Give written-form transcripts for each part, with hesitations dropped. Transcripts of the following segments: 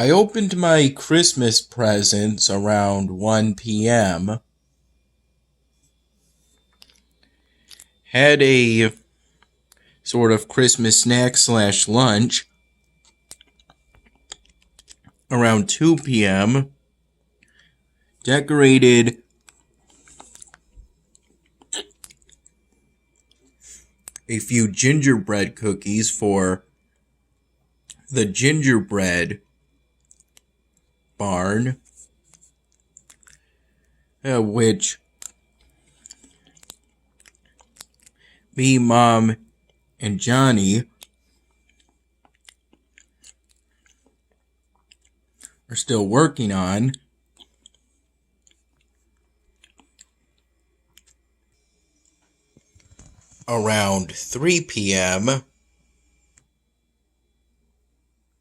I opened my Christmas presents around 1 p.m. Had a sort of Christmas snack / lunch around 2 p.m. Decorated a few gingerbread cookies for the gingerbread barn, which me, Mom, and Johnny are still working on. Around 3 p.m.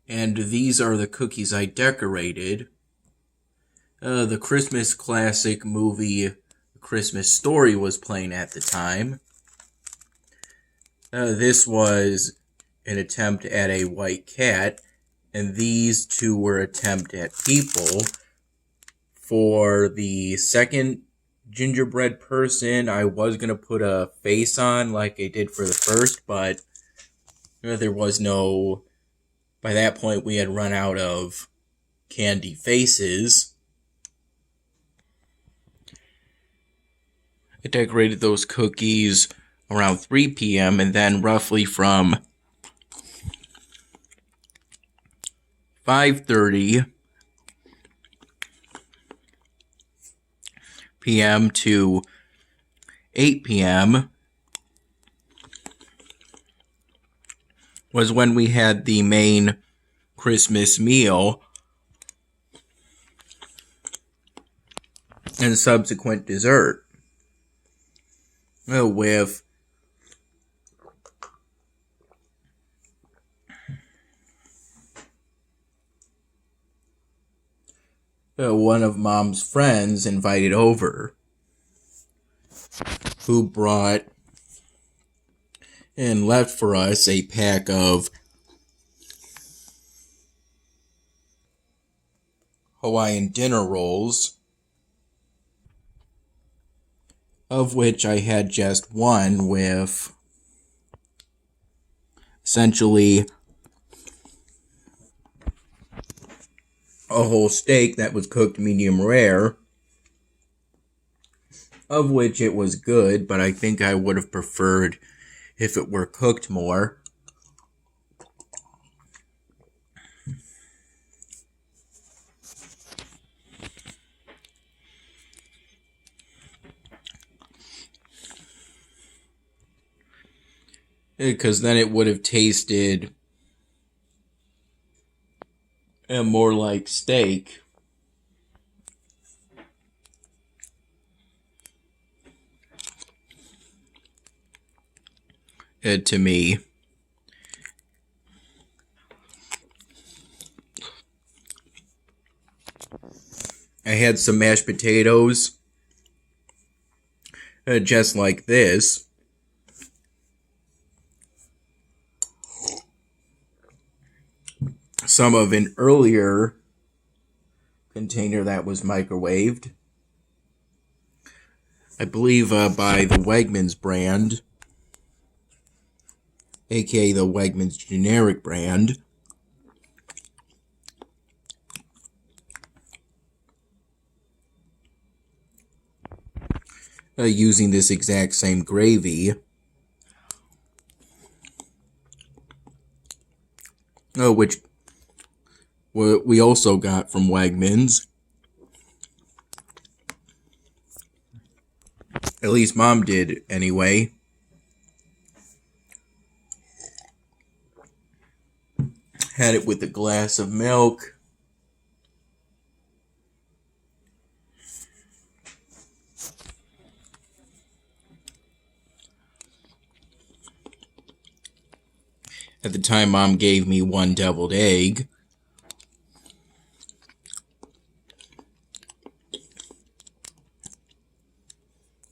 And these are the cookies I decorated. The Christmas classic movie Christmas Story was playing at the time. This was an attempt at a white cat, and these two were attempt at people. For the second gingerbread person, I was going to put a face on like I did for the first, but there was no... By that point, we had run out of candy faces. I decorated those cookies around 3 p.m. and then roughly from 5:30 p.m. to 8 p.m. was when we had the main Christmas meal and subsequent dessert. With one of Mom's friends invited over, who brought and left for us a pack of Hawaiian dinner rolls, of which I had just one with essentially a whole steak that was cooked medium rare, of which it was good, but I think I would have preferred if it were cooked more. Because then it would have tasted more like steak. To me. I had some mashed potatoes, just like this. Some of an earlier container that was microwaved, I believe by the Wegmans brand, aka the Wegmans generic brand. Using this exact same gravy, which we also got from Wegmans. At least Mom did, anyway. Had it with a glass of milk. At the time, Mom gave me one deviled egg.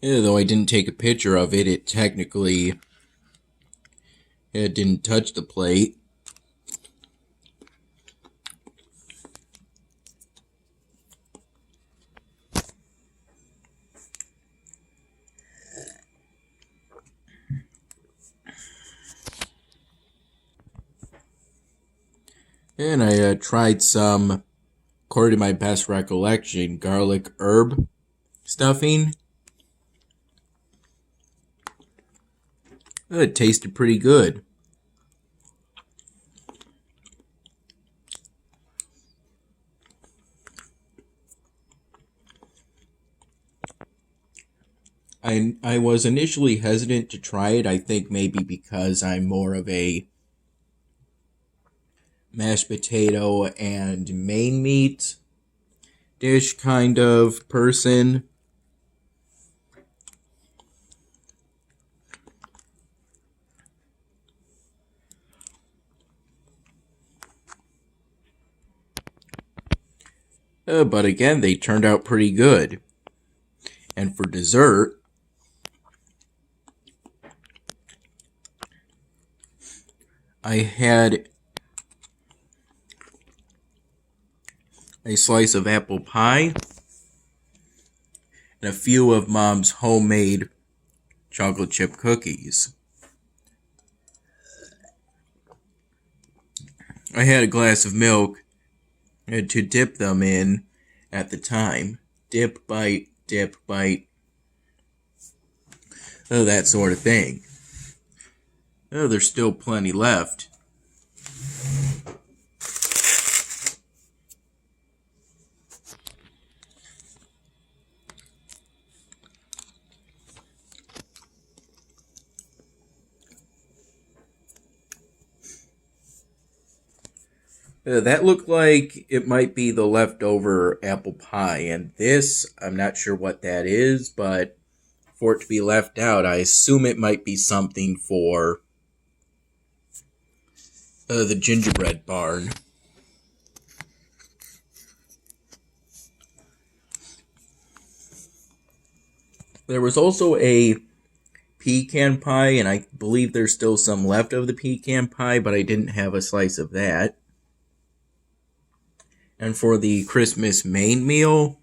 Though I didn't take a picture of it, it technically didn't touch the plate. And I tried some, according to my best recollection, garlic herb stuffing. It tasted pretty good. I was initially hesitant to try it. I think maybe because I'm more of a mashed potato and main meat dish kind of person. But again, they turned out pretty good. And for dessert, I had a slice of apple pie and a few of Mom's homemade chocolate chip cookies. I had a glass of milk to dip them in at the time. Dip, bite, that sort of thing. There's still plenty left. That looked like it might be the leftover apple pie, and this, I'm not sure what that is, but for it to be left out, I assume it might be something for the gingerbread barn. There was also a pecan pie, and I believe there's still some left of the pecan pie, but I didn't have a slice of that. And for the Christmas main meal,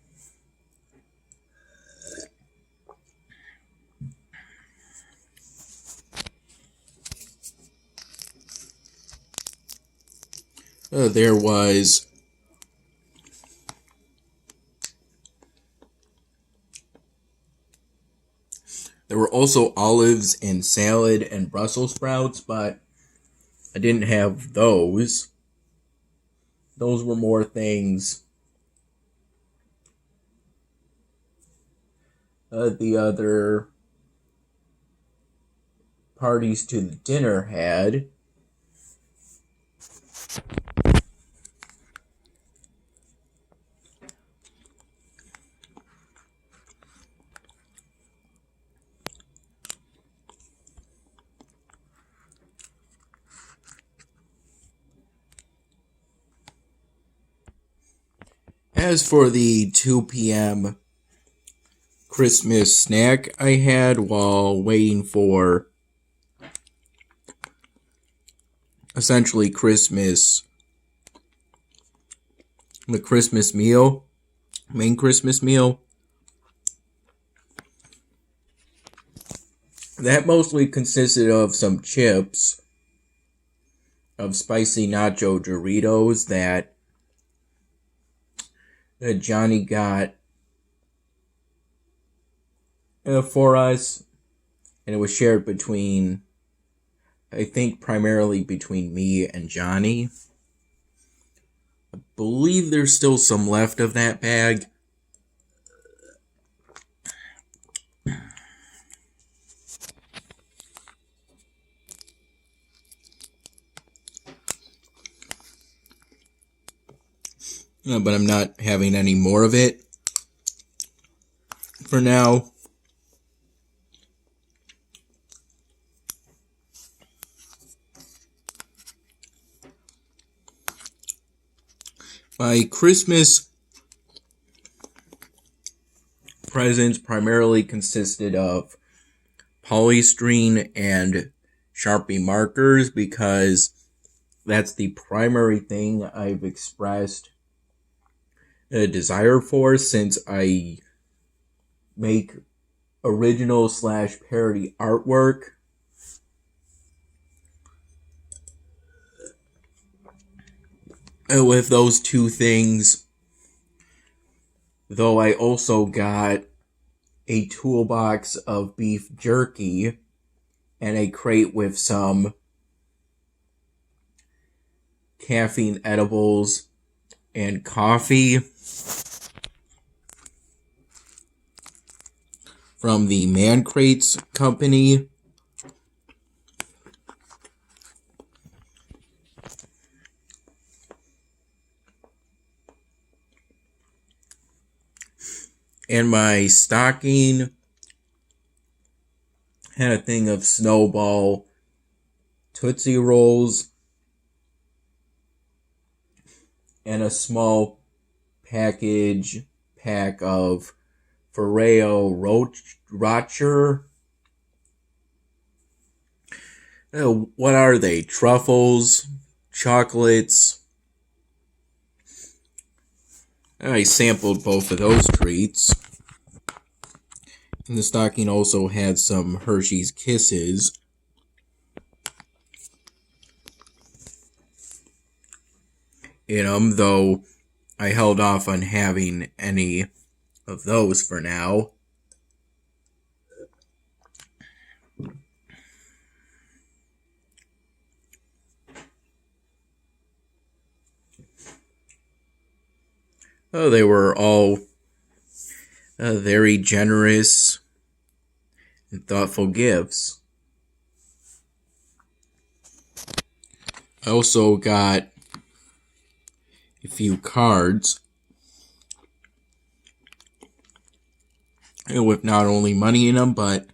there were also olives and salad and Brussels sprouts, but I didn't have those. Those were more things the other parties to the dinner had. As for the 2 p.m. Christmas snack I had while waiting for essentially the Christmas meal, main Christmas meal, that mostly consisted of some chips, of spicy nacho Doritos that Johnny got for us, and it was shared between, I think, primarily between me and Johnny. I believe there's still some left of that bag. But I'm not having any more of it for now. My Christmas presents primarily consisted of polystyrene and Sharpie markers because that's the primary thing I've expressed a desire for since I make original / parody artwork. with those two things, though I also got a toolbox of beef jerky and a crate with some caffeine edibles and coffee from the Man Crates company. And my stocking had a thing of Snowball Tootsie Rolls and a small pack of Ferrero Rocher. What are they? Truffles, chocolates. I sampled both of those treats. And the stocking also had some Hershey's Kisses. In them, though I held off on having any of those for now. They were all very generous and thoughtful gifts. I also got a few cards with not only money in them, but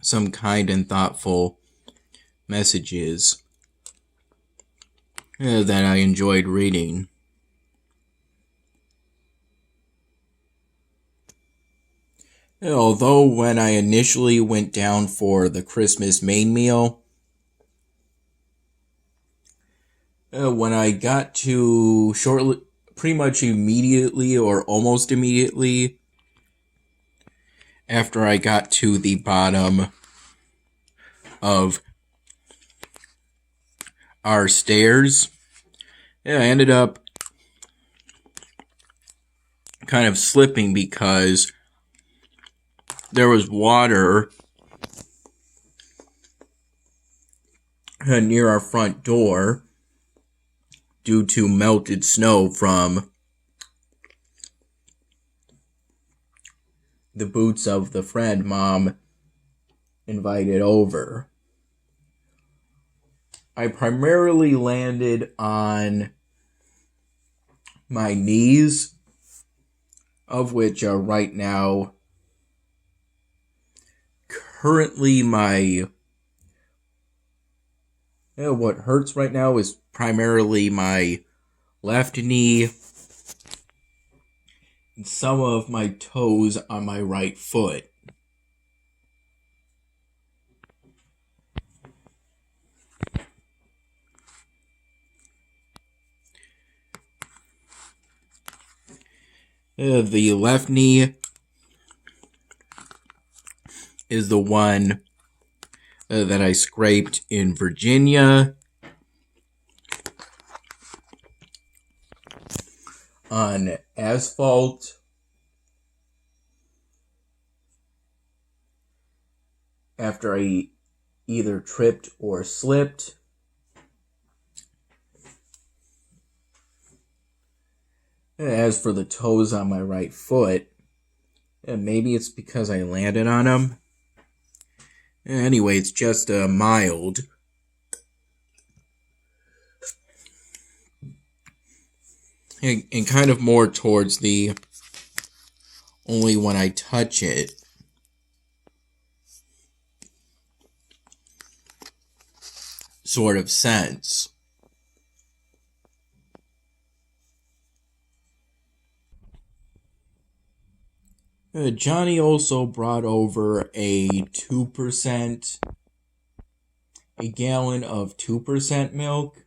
some kind and thoughtful messages that I enjoyed reading. Although when I initially went down for the Christmas main meal, when I got to pretty much immediately or almost immediately after I got to the bottom of our stairs, I ended up kind of slipping because there was water near our front door due to melted snow from the boots of the friend Mom invited over. I primarily landed on my knees, of which are right now currently what hurts right now is primarily my left knee and some of my toes on my right foot. The left knee is the one that I scraped in Virginia on asphalt. After I either tripped or slipped. As for the toes on my right foot, maybe it's because I landed on them. Anyway, it's just mild. And kind of more towards the only when I touch it sort of sense. Johnny also brought over a gallon of 2% milk,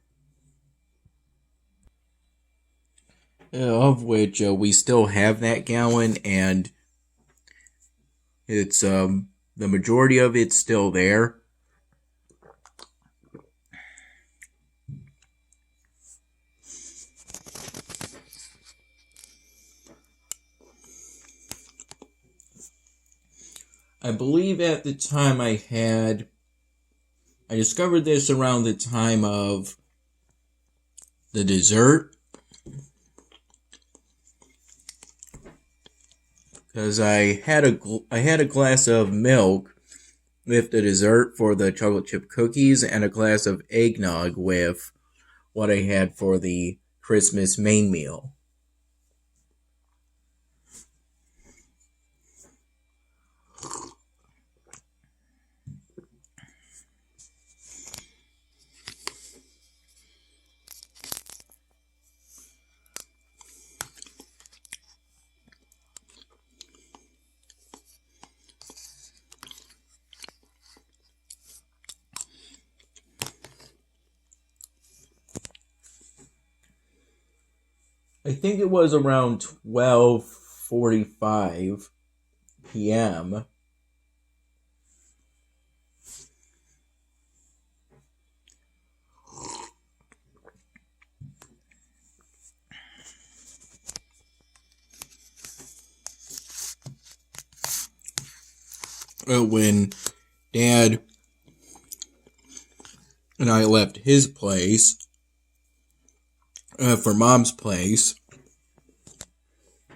of which we still have that gallon, and it's the majority of it's still there. I believe at the time I discovered this around the time of the dessert. Because I had a glass of milk with the dessert for the chocolate chip cookies and a glass of eggnog with what I had for the Christmas main meal. I think it was around 12:45 p.m. When Dad and I left his place for Mom's place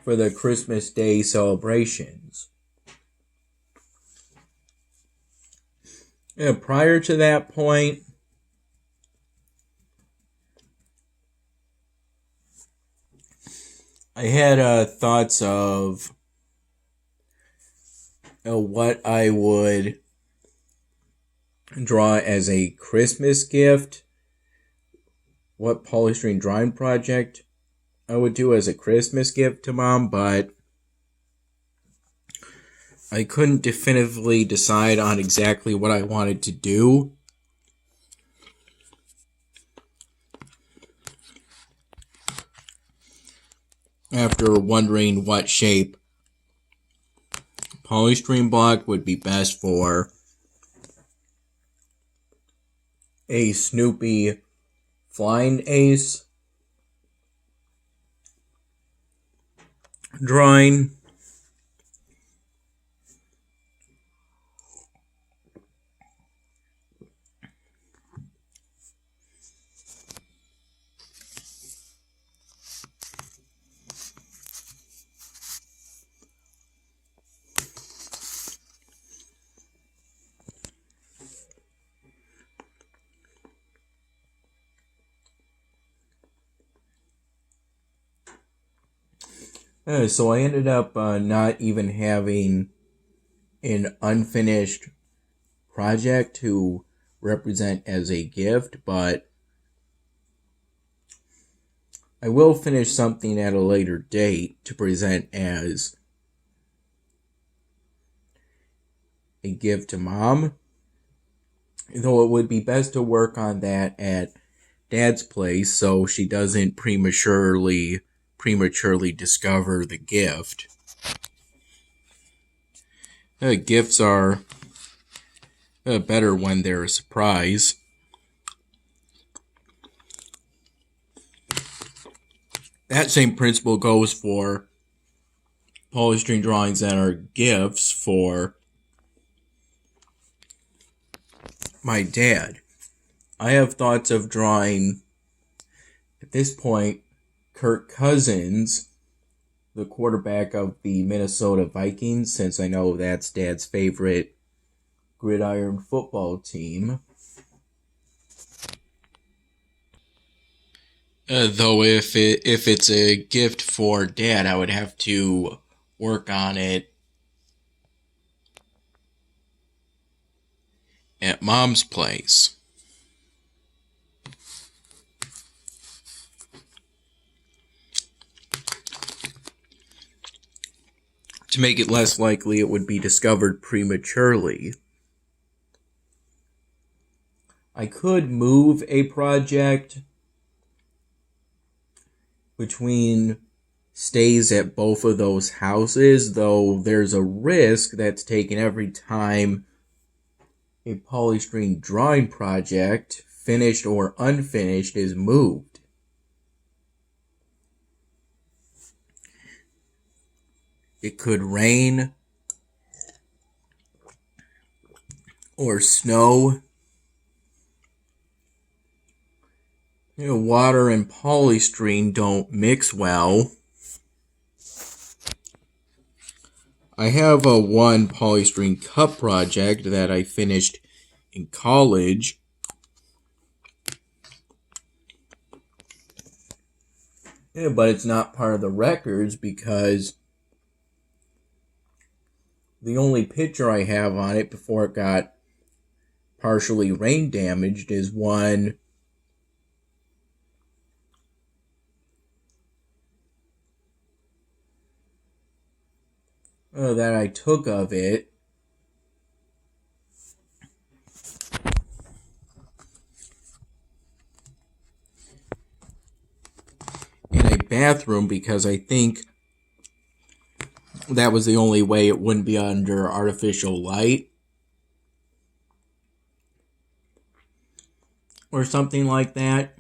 for the Christmas Day celebrations. Prior to that point, I had thoughts of what I would draw as a Christmas gift, what polystyrene drawing project I would do as a Christmas gift to Mom, but I couldn't definitively decide on exactly what I wanted to do. After wondering what shape polystyrene block would be best for a Snoopy flying ace drawing. So I ended up not even having an unfinished project to represent as a gift, but I will finish something at a later date to present as a gift to Mom. Though it would be best to work on that at Dad's place so she doesn't prematurely discover the gift. Gifts are better when they're a surprise. That same principle goes for polystyrene drawings that are gifts for my dad. I have thoughts of drawing, at this point, Kirk Cousins, the quarterback of the Minnesota Vikings, since I know that's Dad's favorite gridiron football team. Though if it's a gift for Dad, I would have to work on it at Mom's place. To make it less likely it would be discovered prematurely. I could move a project between stays at both of those houses, though there's a risk that's taken every time a polystyrene drawing project, finished or unfinished, is moved. It could rain, or snow. Water and polystyrene don't mix well. I have a one polystyrene cup project that I finished in college. But it's not part of the records because the only picture I have on it before it got partially rain damaged is one that I took of it. In a bathroom because I think that was the only way it wouldn't be under artificial light. Or something like that.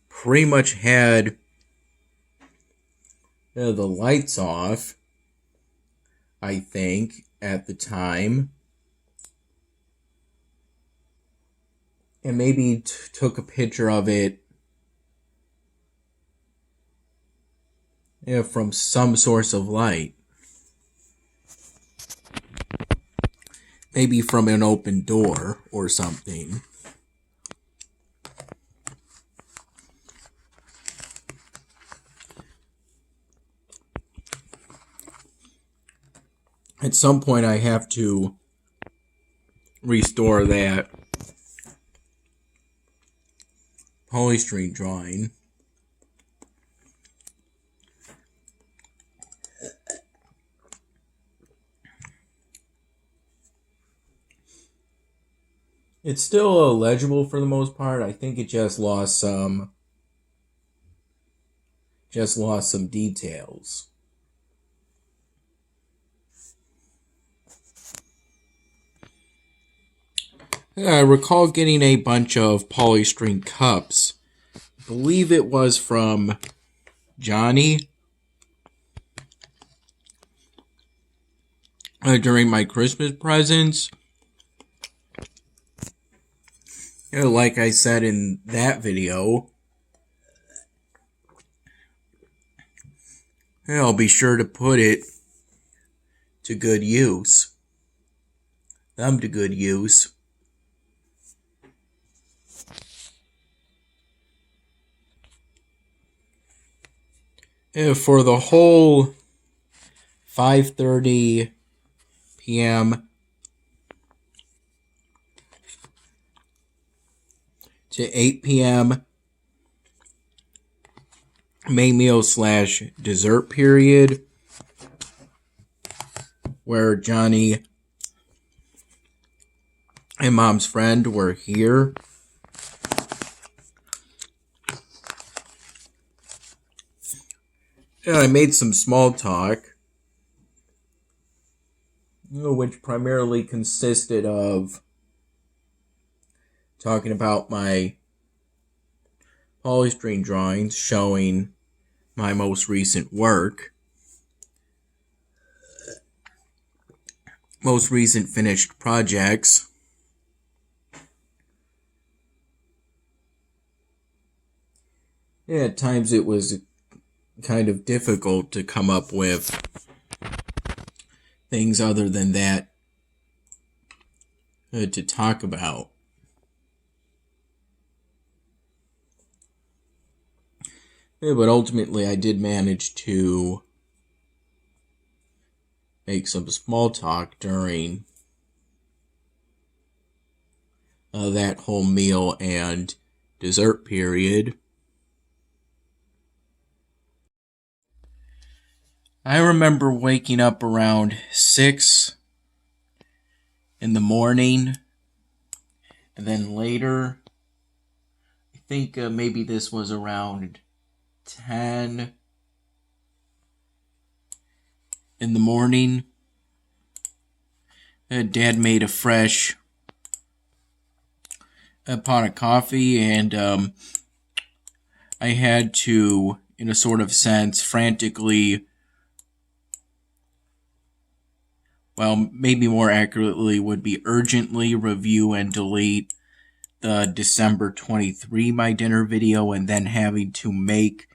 Pretty much had the lights off, I think, at the time. And maybe took a picture of it from some source of light. Maybe from an open door or something. At some point I have to restore that polystyrene drawing. It's still legible for the most part. I think it just lost some details. I recall getting a bunch of polystyrene cups. I believe it was from Johnny during my Christmas presents. Like I said in that video, I'll be sure to put it to good use. Them to good use. For the whole 5:30 p.m. to 8 p.m. main meal / dessert period, where Johnny and Mom's friend were here. I made some small talk, which primarily consisted of talking about my polystyrene drawings, showing my most recent work, most recent finished projects. At times it was kind of difficult to come up with things other than that to talk about. But ultimately I did manage to make some small talk during that whole meal and dessert period. I remember waking up around 6 in the morning, and then later, I think maybe this was around 10 in the morning. Dad made a fresh pot of coffee, and I had to, in a sort of sense, frantically well, maybe more accurately would be urgently review and delete the December 23 My Dinner video, and then having to make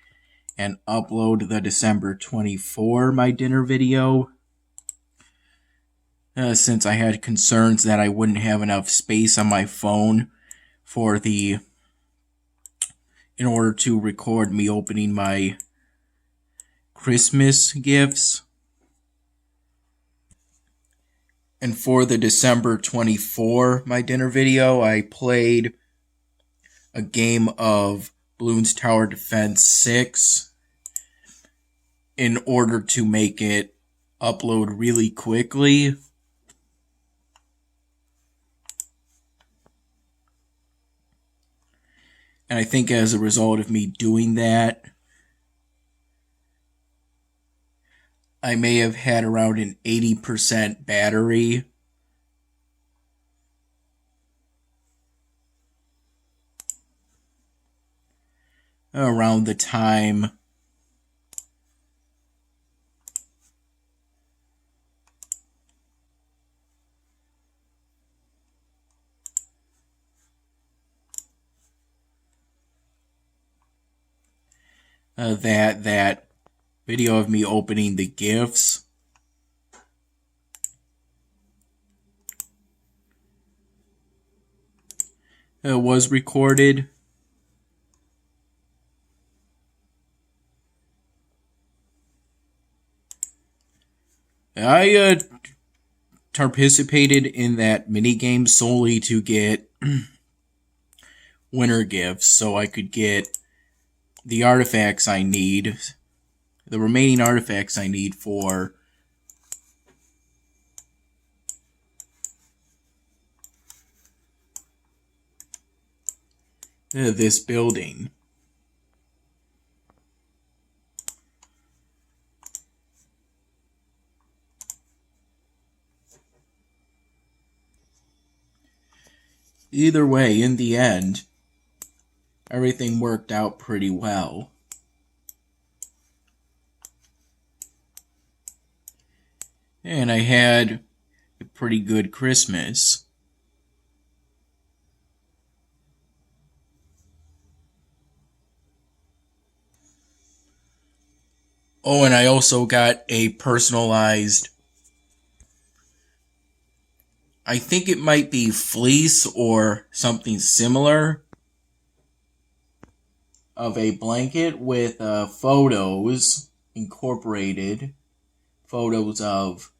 and upload the December 24 My Dinner video. Since I had concerns that I wouldn't have enough space on my phone in order to record me opening my Christmas gifts. And for the December 24 My Dinner video, I played a game of Bloons Tower Defense 6 in order to make it upload really quickly. And I think as a result of me doing that, I may have had around an 80% battery. Around the time that video of me opening the gifts was recorded. I participated in that minigame solely to get winner gifts so I could get the artifacts I need, the remaining artifacts I need for this building. Either way, in the end, everything worked out pretty well. And I had a pretty good Christmas. Oh, and I also got a personalized, I think it might be fleece or something similar, of a blanket with photos, incorporated photos of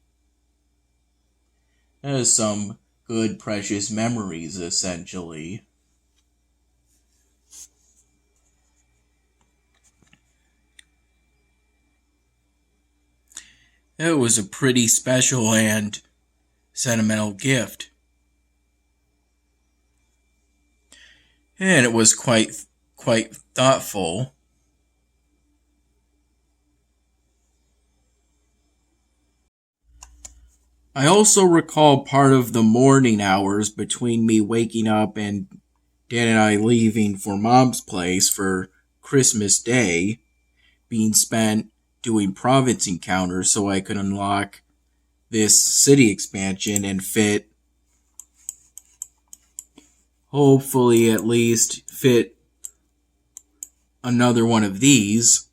some good, precious memories, essentially. It was a pretty special and sentimental gift. And it was quite thoughtful. I also recall part of the morning hours between me waking up and Dad and I leaving for Mom's place for Christmas Day being spent doing province encounters so I could unlock this city expansion and hopefully at least fit another one of these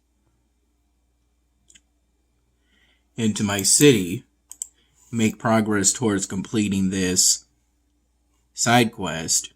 into my city, make progress towards completing this side quest.